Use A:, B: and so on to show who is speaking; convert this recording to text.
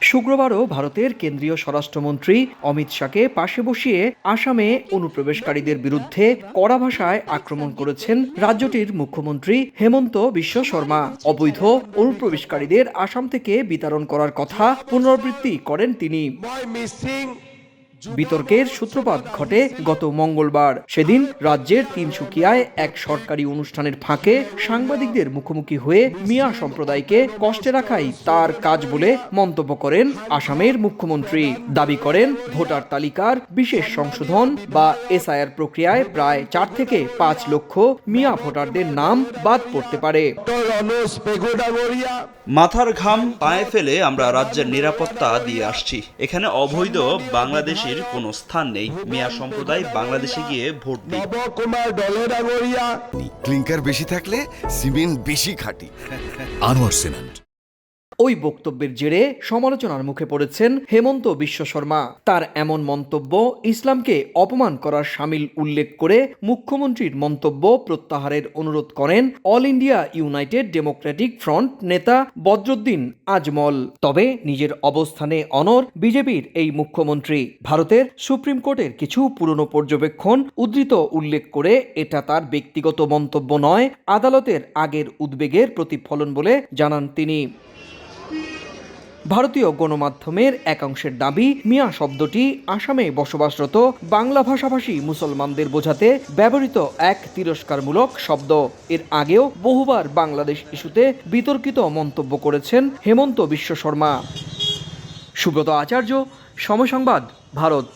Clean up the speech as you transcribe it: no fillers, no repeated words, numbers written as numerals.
A: শুক্রবারও ভারতের কেন্দ্রীয় স্বরাষ্ট্রমন্ত্রী অমিত শাহকে পাশে বসিয়ে আসামে অনুপ্রবেশকারীদের বিরুদ্ধে কড়া ভাষায় আক্রমণ করেছেন রাজ্যটির মুখ্যমন্ত্রী হেমন্ত বিশ্ব শর্মা। অবৈধ অনুপ্রবেশকারীদের আসাম থেকে বিতাড়ন করার কথা পুনরাবৃত্তি করেন তিনি। বিতর্কের সূত্রপাত ঘটে গত মঙ্গলবার। সেদিন রাজ্যের তিনসুকিয়ায় এক সরকারি অনুষ্ঠানের ফাঁকে সাংবাদিকদের মুখোমুখি হয়ে মিয়া সম্প্রদায়কে কষ্টে রাখাই তার কাজ বলে মন্তব্য করেন আসামের মুখ্যমন্ত্রী। দাবি করেন ভোটার তালিকার বিশেষ সংশোধন বা এসআইআর প্রক্রিয়ায় প্রায় 4 থেকে 5 লক্ষ মিয়া ভোটারদের নাম বাদ পড়তে পারে।
B: মাথার ঘাম পায়ে ফেলে আমরা রাজ্যের নিরাপত্তা দিয়ে আসছি। এখানে অবৈধ বাংলাদেশের কোনো স্থান নেই। মিয়া সম্প্রদায় বাংলাদেশে গিয়ে ভোট দিই।
C: ক্লিংকার বেশি থাকলে সিমেন্ট বেশি খাঁটি।
D: আনোয়ার সিমেন্ট।
A: ওই বক্তব্যের জেরে সমালোচনার মুখে পড়েছেন হেমন্ত বিশ্ব শর্মা। তার এমন মন্তব্য ইসলামকে অপমান করার শামিল উল্লেখ করে মুখ্যমন্ত্রীর মন্তব্য প্রত্যাহারের অনুরোধ করেন all India United Democratic front নেতা বদরুদ্দিন আজমল। তবে নিজের অবস্থানে অনড় বিজেপির এই মুখ্যমন্ত্রী। ভারতের সুপ্রিম কোর্টের কিছু পুরনো পর্যবেক্ষণ উদ্ধৃত উল্লেখ করে এটা তার ব্যক্তিগত মন্তব্য নয়, আদালতের আগের উদ্বেগের প্রতিফলন বলে জানান তিনি। ভারতীয় গণমাধ্যমের একাংশের দাবি, মিয়া শব্দটি আসামে বসবাসরত বাংলা ভাষাভাষী মুসলমানদের বোঝাতে ব্যবহৃত এক তিরস্কারমূলক শব্দ। এর আগেও বহুবার বাংলাদেশ ইস্যুতে বিতর্কিত মন্তব্য করেছেন হেমন্ত বিশ্ব শর্মা। সুব্রত আচার্য, সময় সংবাদ, ভারত।